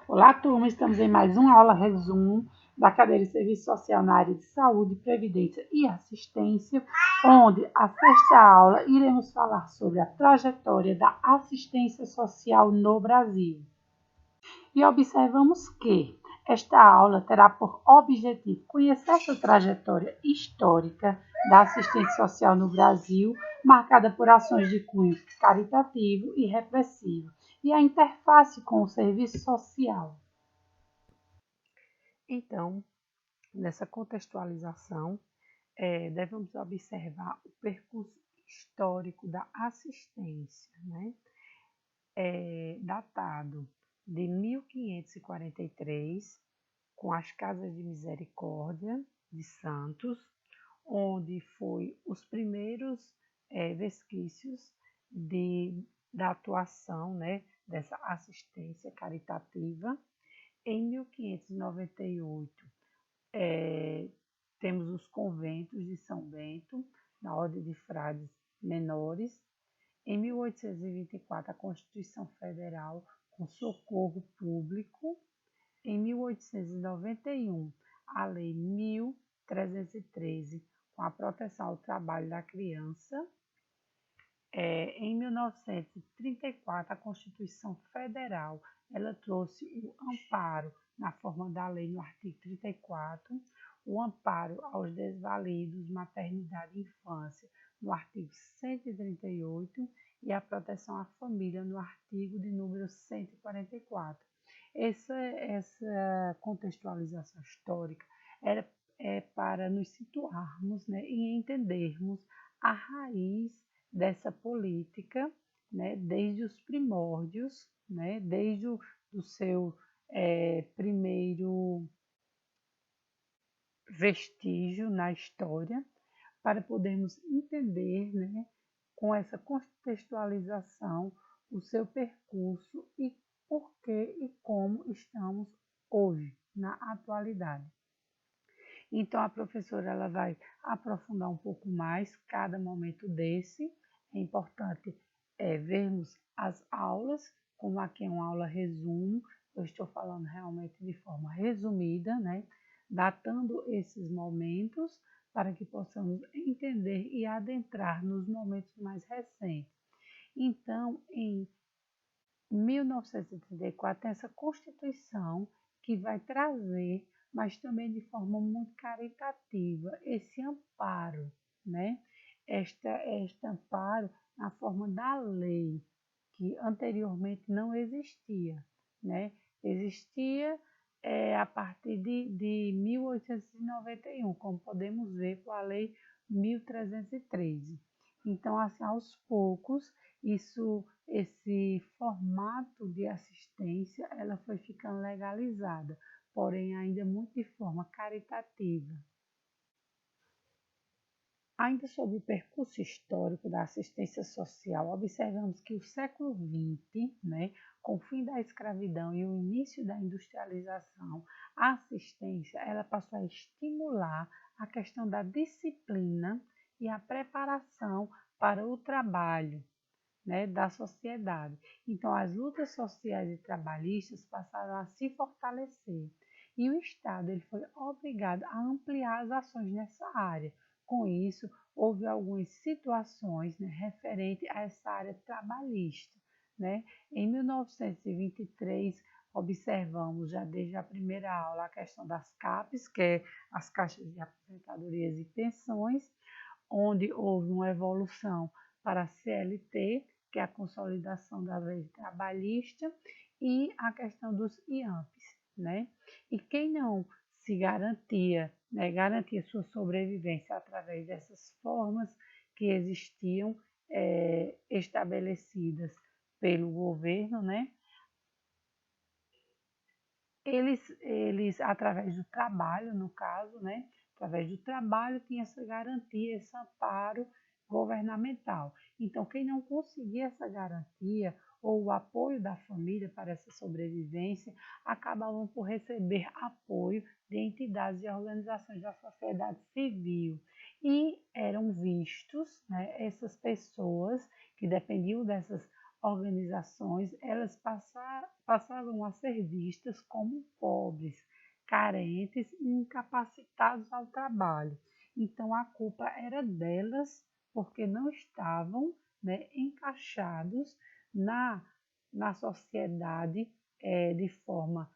Olá, turma! Estamos em mais uma aula resumo da cadeira de Serviço Social na área de Saúde, Previdência e Assistência, onde a sexta aula iremos falar sobre a trajetória da assistência social no Brasil. E observamos que esta aula terá por objetivo conhecer essa trajetória histórica da assistência social no Brasil, marcada por ações de cunho caritativo e repressivo, e a interface com o serviço social. Então, nessa contextualização, devemos observar o percurso histórico da assistência, né? Datado de 1543, com as Casas de Misericórdia de Santos, onde foi os primeiros resquícios da atuação, né, dessa assistência caritativa. Em 1598, temos os conventos de São Bento, na Ordem de Frades Menores. Em 1824, a Constituição Federal com socorro público. Em 1891, a Lei 1313, com a proteção ao trabalho da criança. Em 1934, a Constituição Federal ela trouxe o amparo na forma da lei no artigo 34, o amparo aos desvalidos, maternidade e infância no artigo 138 e a proteção à família no artigo de número 144. Essa contextualização histórica é para nos situarmos, né, e entendermos a raiz dessa política, né, desde os primórdios, né, desde do seu primeiro vestígio na história, para podermos entender, né, com essa contextualização, o seu percurso e por que e como estamos hoje, na atualidade. Então, a professora ela vai aprofundar um pouco mais cada momento desse. É importante vermos as aulas, como aqui é uma aula resumo, eu estou falando realmente de forma resumida, né? Datando esses momentos para que possamos entender e adentrar nos momentos mais recentes. Então, em 1934, tem essa Constituição que vai trazer, mas também de forma muito caritativa, esse amparo, né? Este amparo na forma da lei, que anteriormente não existia, né? Existia a partir de 1891, como podemos ver com a lei 1313. Então, assim, aos poucos, esse formato de assistência, ela foi ficando legalizada, porém ainda muito de forma caritativa. Ainda sobre o percurso histórico da assistência social, observamos que o século XX, né, com o fim da escravidão e o início da industrialização, a assistência ela passou a estimular a questão da disciplina e a preparação para o trabalho, né, da sociedade. Então, as lutas sociais e trabalhistas passaram a se fortalecer e o Estado ele foi obrigado a ampliar as ações nessa área. Com isso, houve algumas situações, né, referente a essa área trabalhista, né? Em 1923, observamos já desde a primeira aula a questão das CAPES, que é as Caixas de Aposentadorias e Pensões, onde houve uma evolução para a CLT, que é a consolidação da lei trabalhista, e a questão dos IAMPs, né? E quem não se garantia, né, garantia sua sobrevivência através dessas formas que existiam estabelecidas pelo governo, né? Eles, através do trabalho, no caso, né? Através do trabalho, tinha essa garantia, esse amparo governamental. Então, quem não conseguia essa garantia ou o apoio da família para essa sobrevivência, acabavam por receber apoio de entidades e organizações da sociedade civil. E eram vistos, né, essas pessoas que dependiam dessas organizações, elas passavam a ser vistas como pobres, carentes e incapacitados ao trabalho. Então, a culpa era delas, porque não estavam, né, encaixados na, na sociedade de forma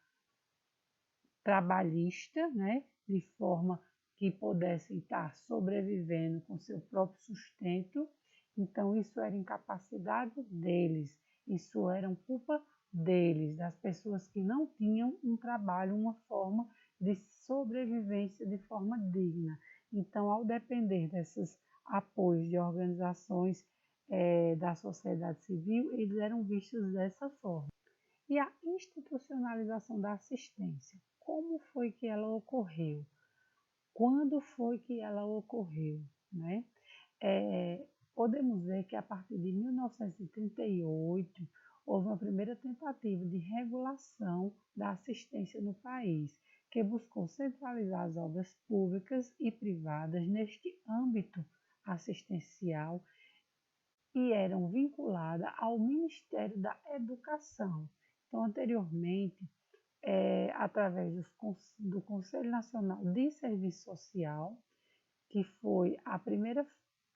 trabalhista, né, de forma que pudessem estar sobrevivendo com seu próprio sustento. Então, isso era incapacidade deles, isso era culpa deles, das pessoas que não tinham um trabalho, uma forma de sobrevivência de forma digna. Então, ao depender desses apoios de organizações da sociedade civil, eles eram vistos dessa forma. E a institucionalização da assistência, como foi que ela ocorreu? Quando foi que ela ocorreu? Né? Podemos ver que a partir de 1938 houve uma primeira tentativa de regulação da assistência no país, que buscou centralizar as obras públicas e privadas neste âmbito assistencial e eram vinculadas ao Ministério da Educação. Então, anteriormente, através do Conselho Nacional de Serviço Social, que foi a primeira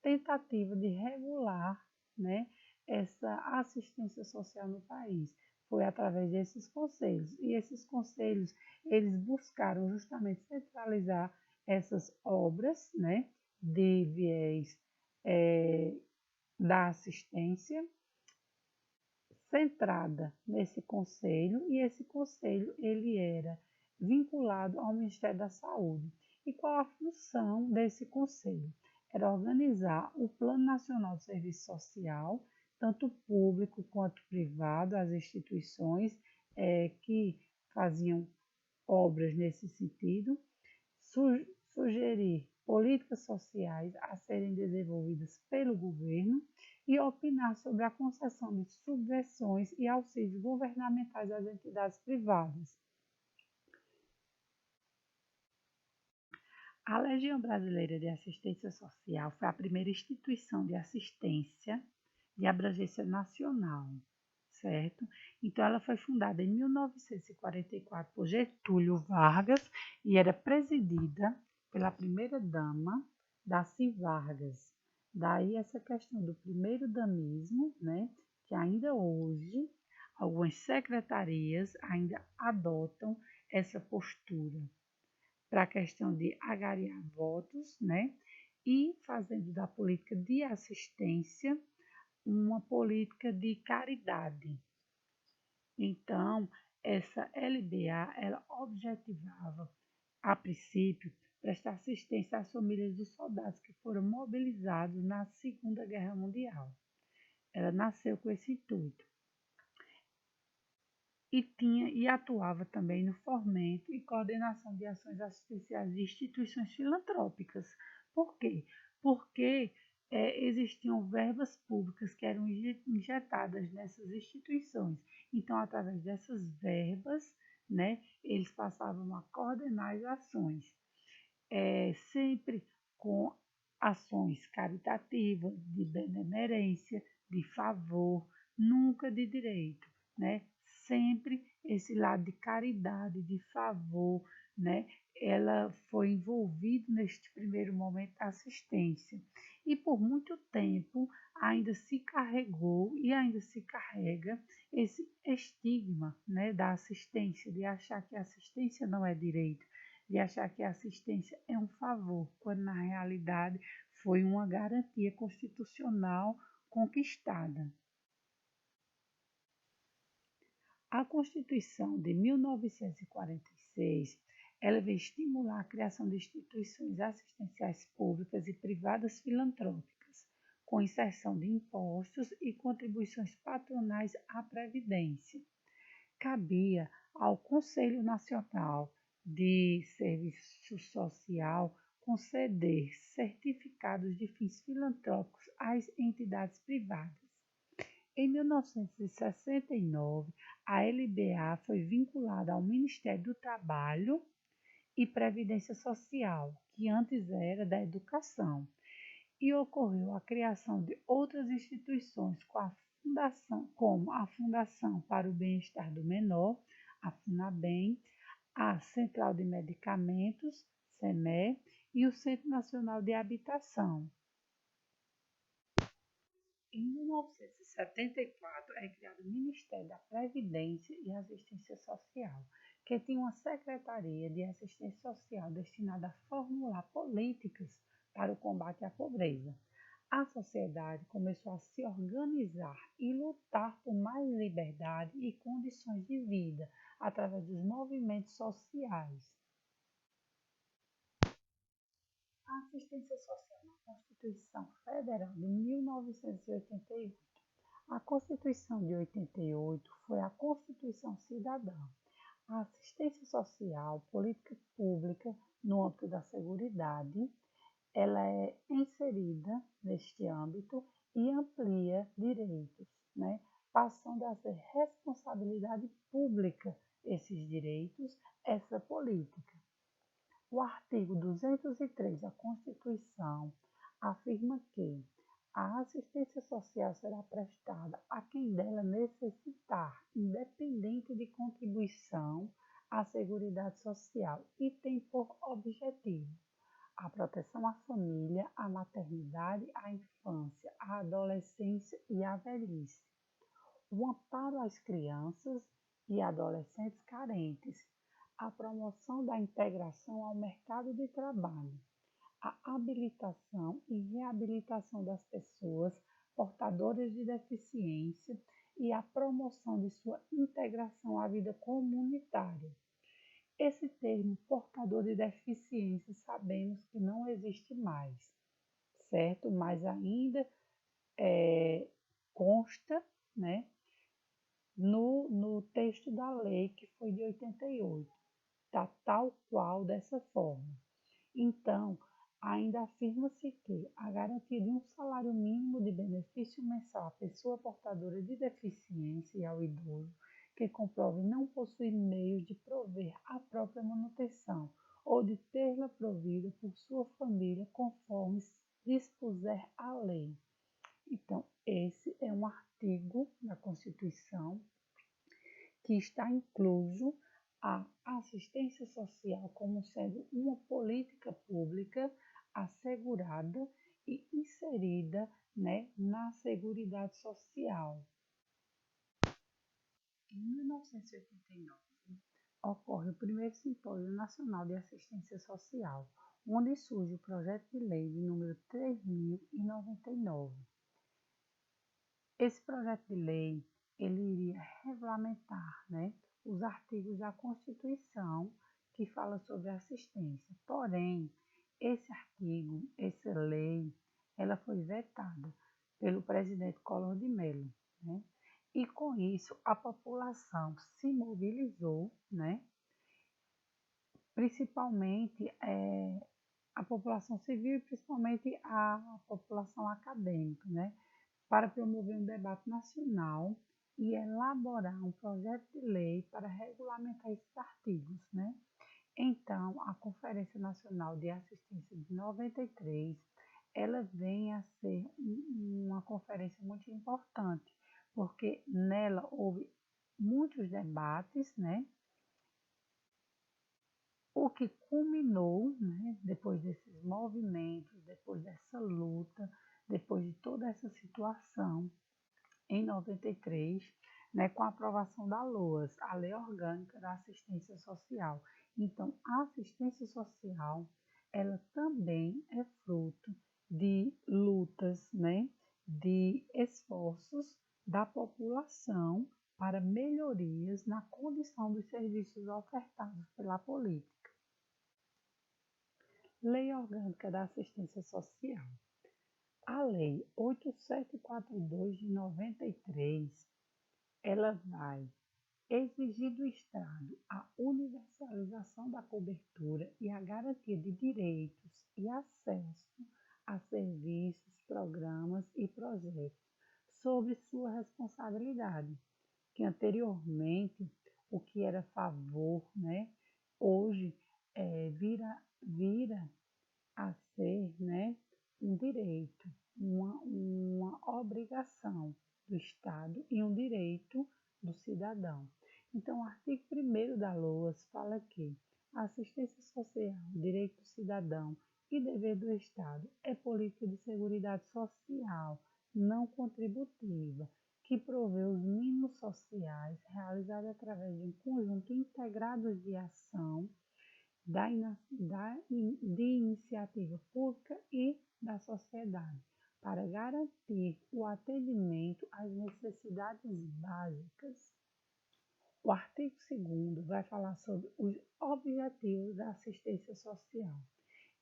tentativa de regular, né, essa assistência social no país. Foi através desses conselhos. E esses conselhos, eles buscaram justamente centralizar essas obras, né, de viés da assistência centrada nesse conselho, e esse conselho ele era vinculado ao Ministério da Saúde. E qual a função desse conselho? Era organizar o Plano Nacional de Serviço Social, tanto público quanto privado, as instituições que faziam obras nesse sentido, sugerir políticas sociais a serem desenvolvidas pelo governo e opinar sobre a concessão de subvenções e auxílios governamentais às entidades privadas. A Legião Brasileira de Assistência Social foi a primeira instituição de assistência de abrangência nacional, certo? Então, ela foi fundada em 1944 por Getúlio Vargas e era presidida pela primeira-dama, Darcy Vargas. Daí essa questão do primeiro-damismo, né, que ainda hoje algumas secretarias ainda adotam essa postura para a questão de agariar votos, né, e fazendo da política de assistência uma política de caridade. Então, essa LBA, ela objetivava, a princípio, prestar assistência às famílias dos soldados que foram mobilizados na Segunda Guerra Mundial. Ela nasceu com esse intuito. E atuava também no fomento e coordenação de ações assistenciais de instituições filantrópicas. Por quê? Porque existiam verbas públicas que eram injetadas nessas instituições. Então, através dessas verbas, né, eles passavam a coordenar as ações, sempre com ações caritativas, de benemerência, de favor, nunca de direito, né? Sempre esse lado de caridade, de favor, né? Ela foi envolvida neste primeiro momento da assistência. E por muito tempo ainda se carregou e ainda se carrega esse estigma, né, da assistência, de achar que a assistência não é direito, de achar que a assistência é um favor, quando na realidade foi uma garantia constitucional conquistada. A Constituição de 1946, ela veio estimular a criação de instituições assistenciais públicas e privadas filantrópicas, com inserção de impostos e contribuições patronais à Previdência. Cabia ao Conselho Nacional de Serviço Social conceder certificados de fins filantrópicos às entidades privadas. Em 1969, a LBA foi vinculada ao Ministério do Trabalho e Previdência Social, que antes era da Educação, e ocorreu a criação de outras instituições com a como a Fundação para o Bem-Estar do Menor, a FUNABEM, a Central de Medicamentos, CEME, e o Centro Nacional de Habitação. Em 1974, é criado o Ministério da Previdência e Assistência Social, que tinha uma Secretaria de Assistência Social destinada a formular políticas para o combate à pobreza. A sociedade começou a se organizar e lutar por mais liberdade e condições de vida através dos movimentos sociais. A assistência social na Constituição Federal de 1988. A Constituição de 88 foi a Constituição Cidadã. A assistência social, política pública no âmbito da seguridade, ela é inserida neste âmbito e amplia direitos, né? Passando a ser responsabilidade pública esses direitos, essa política. O artigo 203 da Constituição afirma que a assistência social será prestada a quem dela necessitar, independente de contribuição à Seguridade Social, e tem por objetivo a proteção à família, à maternidade, à infância, à adolescência e à velhice, o amparo às crianças e adolescentes carentes, a promoção da integração ao mercado de trabalho, a habilitação e reabilitação das pessoas portadoras de deficiência e a promoção de sua integração à vida comunitária. Esse termo portador de deficiência sabemos que não existe mais, certo? Mas ainda consta, né, no texto da lei que foi de 88, tá tal qual dessa forma. Então, ainda afirma-se que a garantia de um salário mínimo de benefício mensal à pessoa portadora de deficiência e ao idoso que comprove não possuir meios de prover a própria manutenção ou de tê-la provida por sua família conforme dispuser a lei. Então, esse é um artigo da Constituição que está incluso a assistência social como sendo uma política pública assegurada e inserida, né, na Seguridade Social. Em 1989, ocorre o primeiro Simpósio Nacional de Assistência Social, onde surge o projeto de lei de número 3099. Esse projeto de lei, ele iria regulamentar, né, os artigos da Constituição que fala sobre assistência. Porém, esse artigo, essa lei, ela foi vetada pelo presidente Collor de Mello, né? E com isso a população se mobilizou, né? Principalmente a população civil e principalmente a população acadêmica, né? Para promover um debate nacional e elaborar um projeto de lei para regulamentar esses artigos, né? Então, a Conferência Nacional de Assistência de 93, ela vem a ser uma conferência muito importante, porque nela houve muitos debates, né? O que culminou, né, depois desses movimentos, depois dessa luta, depois de toda essa situação, em 93, né, com a aprovação da LOAS, a Lei Orgânica da Assistência Social. Então, a assistência social, ela também é fruto de lutas, né, de esforços da população para melhorias na condição dos serviços ofertados pela política. Lei Orgânica da Assistência Social. A Lei 8742 de 93, ela vai exigir do Estado a universalização da cobertura e a garantia de direitos e acesso a serviços, programas e projetos sobre sua responsabilidade, que anteriormente o que era favor, né, hoje vira a ser, né, um direito, uma obrigação. do Estado e um direito do cidadão. Então, o artigo 1º da LOAS fala que a assistência social, direito do cidadão e dever do Estado é política de seguridade social não contributiva, que provê os mínimos sociais realizados através de um conjunto integrado de ação de iniciativa pública e da sociedade, para garantir o atendimento às necessidades básicas. O artigo 2º vai falar sobre os objetivos da assistência social.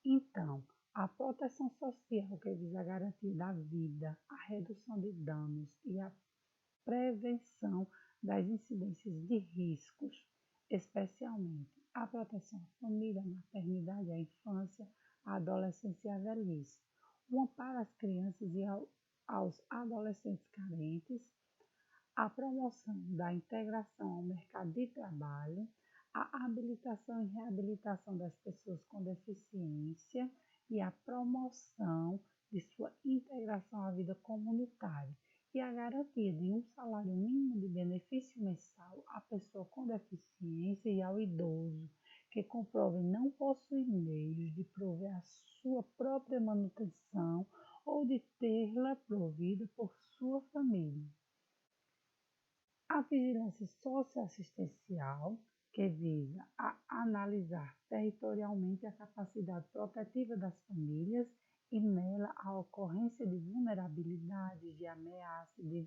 Então, a proteção social, que visa a garantia da vida, a redução de danos e a prevenção das incidências de riscos, especialmente a proteção à família, à maternidade, à infância, à adolescência e à velhice, o amparo às crianças e aos adolescentes carentes, a promoção da integração ao mercado de trabalho, a habilitação e reabilitação das pessoas com deficiência e a promoção de sua integração à vida comunitária e a garantia de um salário mínimo de benefício mensal à pessoa com deficiência e ao idoso que comprove não possuir meios de prover a sua própria manutenção ou de tê-la provida por sua família. A vigilância socioassistencial, que visa a analisar territorialmente a capacidade protetiva das famílias e nela a ocorrência de vulnerabilidades, de ameaça, de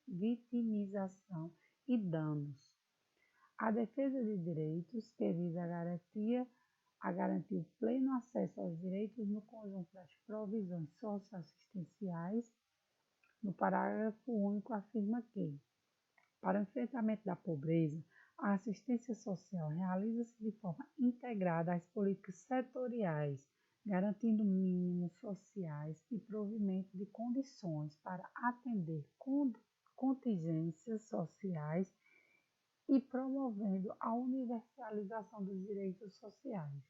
vitimização e danos. A defesa de direitos, que visa a garantir o pleno acesso aos direitos no conjunto das provisões socioassistenciais. No parágrafo único afirma que para o enfrentamento da pobreza, a assistência social realiza-se de forma integrada às políticas setoriais, garantindo mínimos sociais e provimento de condições para atender contingências sociais e promovendo a universalização dos direitos sociais.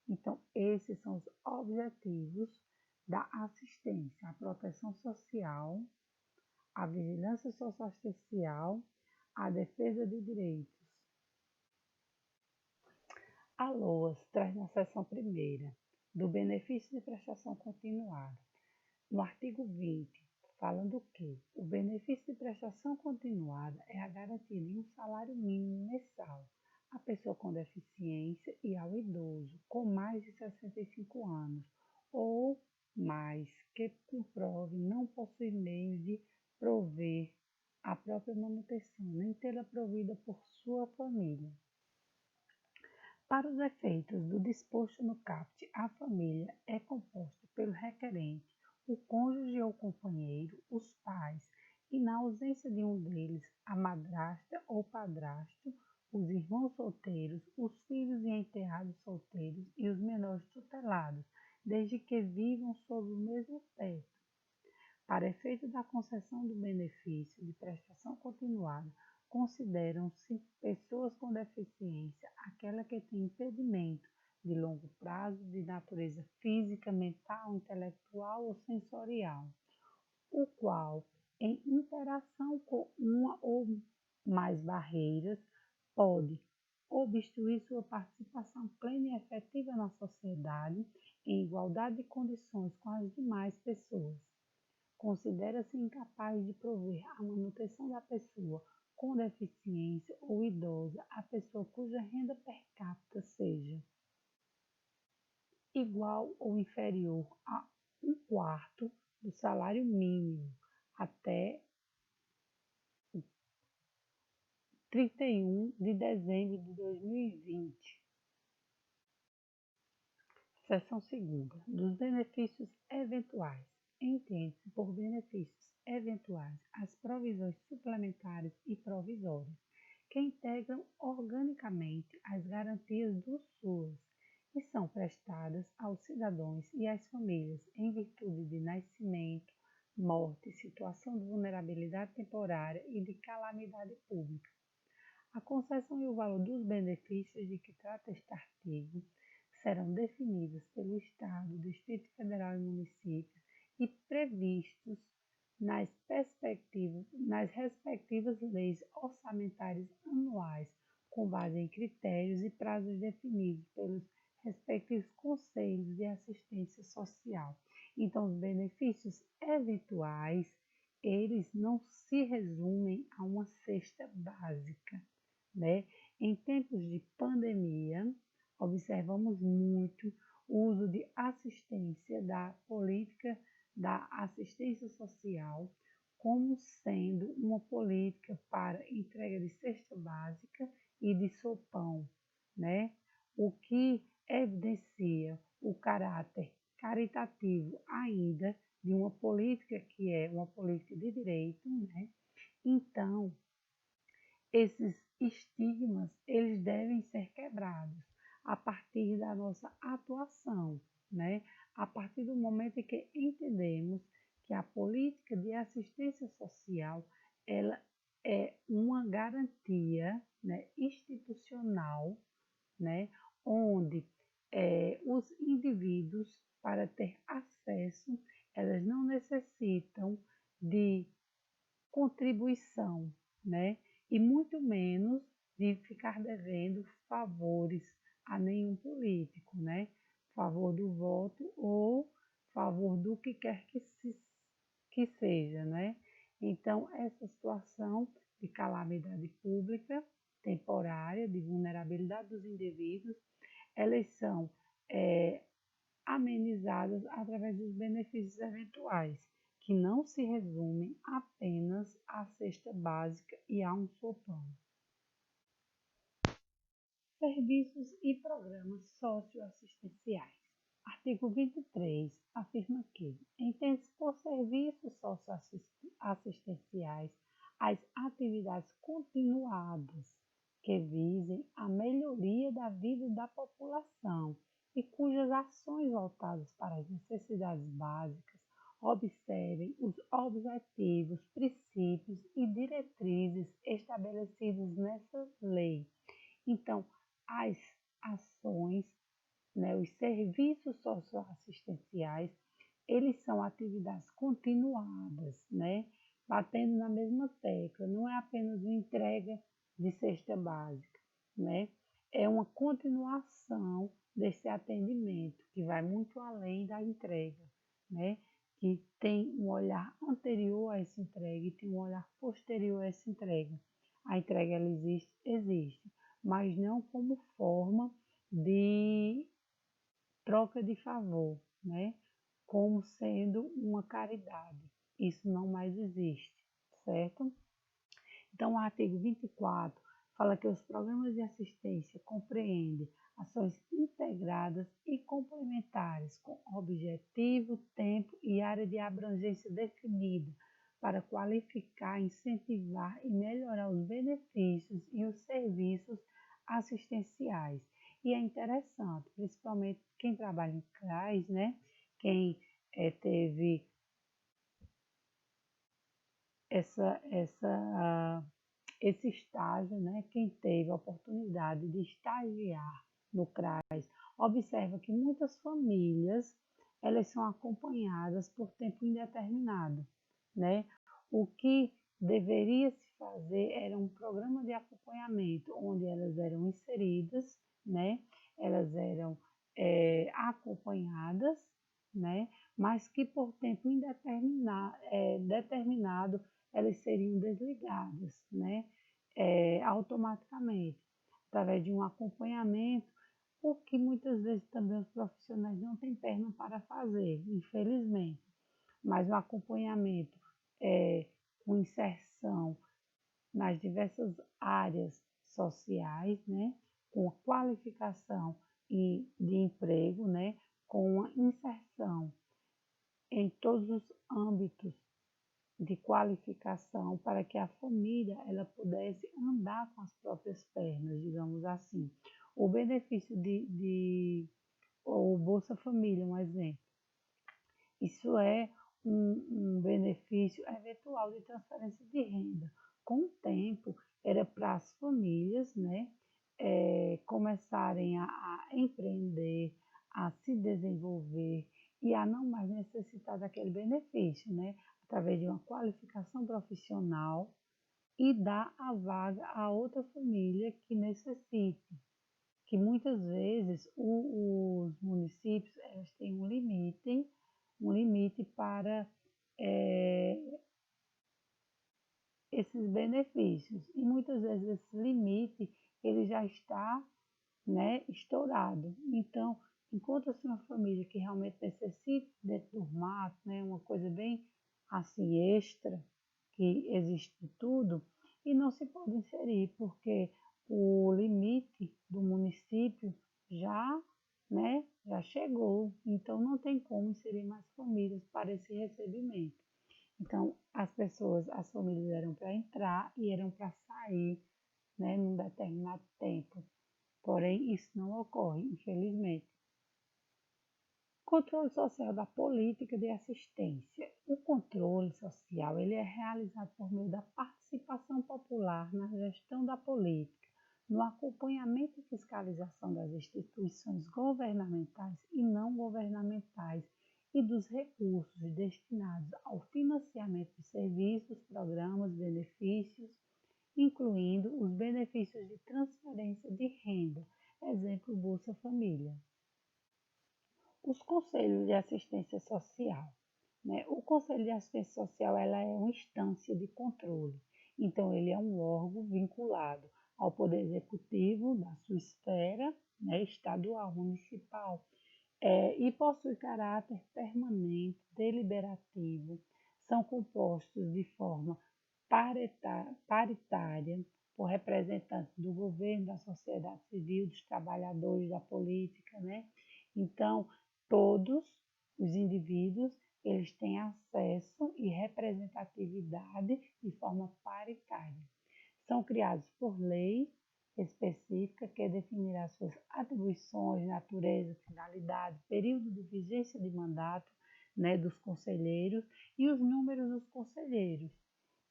Então, esses são os objetivos da assistência, a proteção social, a vigilância socioassistencial, a defesa de direitos. A LOAS traz na seção 1ª do benefício de prestação continuada, no artigo 20, falando que o benefício de prestação continuada é a garantia de um salário mínimo mensal à pessoa com deficiência e ao idoso com mais de 65 anos ou mais que comprove não possuir meios de prover a própria manutenção, nem tê-la provida por sua família. Para os efeitos do disposto no caput, a família é composta pelo requerente, o cônjuge ou companheiro, os pais, e na ausência de um deles, a madrasta ou padrasto, os irmãos solteiros, os filhos e enteados solteiros e os menores tutelados, desde que vivam sob o mesmo teto. Para efeito da concessão do benefício de prestação continuada, consideram-se pessoas com deficiência aquela que tem impedimento de longo prazo de natureza física, mental, intelectual ou sensorial, o qual, em interação com uma ou mais barreiras, pode obstruir sua participação plena e efetiva na sociedade em igualdade de condições com as demais pessoas. Considera-se incapaz de prover a manutenção da pessoa com deficiência ou idosa a pessoa cuja renda per capita seja igual ou inferior a 1/4 do salário mínimo até 31 de dezembro de 2020. Seção 2ª. Dos benefícios eventuais. Entende-se por benefícios eventuais as provisões suplementares e provisórias, que integram organicamente as garantias do SUAS e são prestadas aos cidadãos e às famílias em virtude de nascimento, morte, situação de vulnerabilidade temporária e de calamidade pública. A concessão e o valor dos benefícios de que trata este artigo serão definidas pelo Estado, Distrito Federal e municípios e previstos nas perspectivas nas respectivas leis orçamentárias anuais, com base em critérios e prazos definidos pelos respectivos conselhos de assistência social. Então, os benefícios eventuais, eles não se resumem a uma cesta básica, né? Em tempos de pandemia, observamos muito o uso de assistência da política da assistência social como sendo uma política para entrega de cesta básica e de sopão, né? O que evidencia o caráter caritativo ainda de uma política que é uma política de direito, né? Então, esses estigmas, eles devem ser quebrados a partir da nossa atuação, né? A partir do momento em que entendemos que a política de assistência social, ela é uma garantia, né, institucional, né, onde os indivíduos, para ter acesso, elas não necessitam de contribuição, né? E muito menos de ficar devendo favores a nenhum político, né? Favor do voto ou favor do que quer que seja, né? Então, essa situação de calamidade pública temporária, de vulnerabilidade dos indivíduos, elas são amenizadas através dos benefícios eventuais, que não se resumem apenas à cesta básica e a um sopão. Serviços e programas socioassistenciais. Artigo 23 afirma que, entende-se por serviços socioassistenciais as atividades continuadas que visem a melhoria da vida da população e cujas ações voltadas para as necessidades básicas observem os objetivos, princípios e diretrizes estabelecidos nessa lei. Então, as ações, né, os serviços socioassistenciais, eles são atividades continuadas, né, batendo na mesma tecla, não é apenas uma entrega de cesta básica, né, é uma continuação desse atendimento que vai muito além da entrega, né, que tem um olhar anterior a essa entrega e tem um olhar posterior a essa entrega. A entrega ela existe, mas não como forma de troca de favor, né? Como sendo uma caridade. Isso não mais existe, certo? Então, o artigo 24 fala que os programas de assistência compreendem ações integradas e complementares com objetivo, tempo e área de abrangência definida para qualificar, incentivar e melhorar os benefícios e os serviços assistenciais. E é interessante, principalmente quem trabalha em CRAS, né? Quem teve esse estágio, né? Quem teve a oportunidade de estagiar no CRAS, observa que muitas famílias elas são acompanhadas por tempo indeterminado, né? O que deveria se fazer era um programa de acompanhamento onde elas eram inseridas, né? Elas eram acompanhadas, né? Mas que por tempo determinado elas seriam desligadas, né? Automaticamente, através de um acompanhamento, o que muitas vezes também os profissionais não têm perna para fazer, infelizmente. Mas um acompanhamento com inserção nas diversas áreas sociais, né? Com qualificação e de emprego, né? Com uma inserção em todos os âmbitos de qualificação para que a família ela pudesse andar com as próprias pernas, digamos assim. O benefício ou Bolsa Família, um exemplo. Isso é um benefício eventual de transferência de renda. Com o tempo, era para as famílias, né, começarem a empreender, a se desenvolver e a não mais necessitar daquele benefício, né, através de uma qualificação profissional e dar a vaga a outra família que necessite, que muitas vezes os municípios elas têm um limite para esses benefícios e muitas vezes esse limite ele já está, né, estourado. Então, encontra-se uma família que realmente necessita dentro do mato, né, uma coisa bem assim extra, que existe de tudo, e não se pode inserir, porque o limite do município já, né, já chegou, então não tem como inserir mais famílias para esse recebimento. Então, as famílias eram para entrar e eram para sair, né, num determinado tempo. Porém, isso não ocorre, infelizmente. Controle social da política de assistência. O controle social ele é realizado por meio da participação popular na gestão da política, no acompanhamento e fiscalização das instituições governamentais e não governamentais e dos recursos destinados ao financiamento de serviços, programas, benefícios, incluindo os benefícios de transferência de renda, exemplo Bolsa Família. Os conselhos de assistência social, né? O conselho de assistência social ela é uma instância de controle, então ele é um órgão vinculado ao poder executivo da sua esfera, né, estadual, municipal, e possui caráter permanente, deliberativo, são compostos de forma paritária por representantes do governo, da sociedade civil, dos trabalhadores, da política, né? Então, todos os indivíduos eles têm acesso e representatividade de forma paritária. São criados por lei específica que definirá suas atribuições, natureza, finalidade, período de vigência de mandato, né, dos conselheiros e os números dos conselheiros.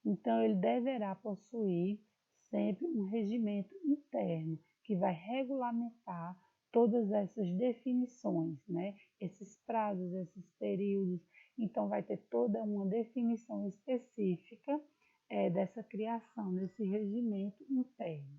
Então, ele deverá possuir sempre um regimento interno que vai regulamentar todas essas definições, né? Esses prazos, esses períodos. Então, vai ter toda uma definição específica dessa criação, desse regimento interno.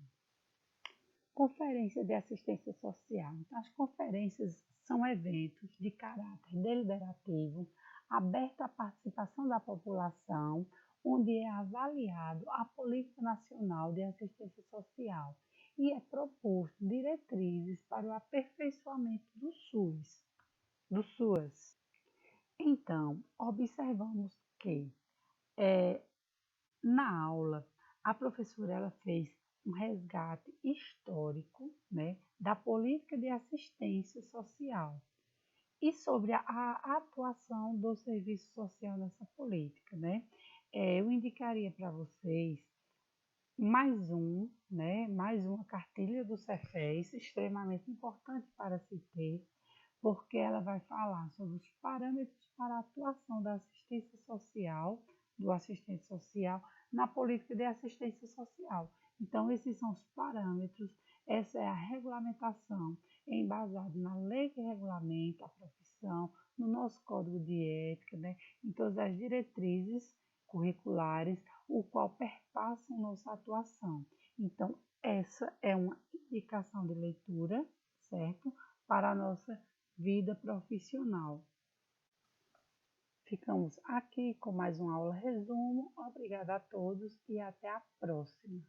Conferência de assistência social. Então, as conferências são eventos de caráter deliberativo, aberto à participação da população, onde é avaliado a política nacional de assistência social e é proposto diretrizes para o aperfeiçoamento do SUAS. Então, observamos que na aula a professora ela fez um resgate histórico, né, da política de assistência social e sobre a atuação do serviço social nessa política, né? Eu indicaria para vocês mais uma cartilha do Cefes, extremamente importante para se ter, porque ela vai falar sobre os parâmetros para a atuação da assistência social, do assistente social, na política de assistência social. Então, esses são os parâmetros, essa é a regulamentação, embasada na lei que regulamenta a profissão, no nosso código de ética, né, em todas as diretrizes curriculares, o qual perpassam nossa atuação. Então, essa é uma indicação de leitura, certo? Para a nossa vida profissional. Ficamos aqui com mais uma aula resumo. Obrigada a todos e até a próxima.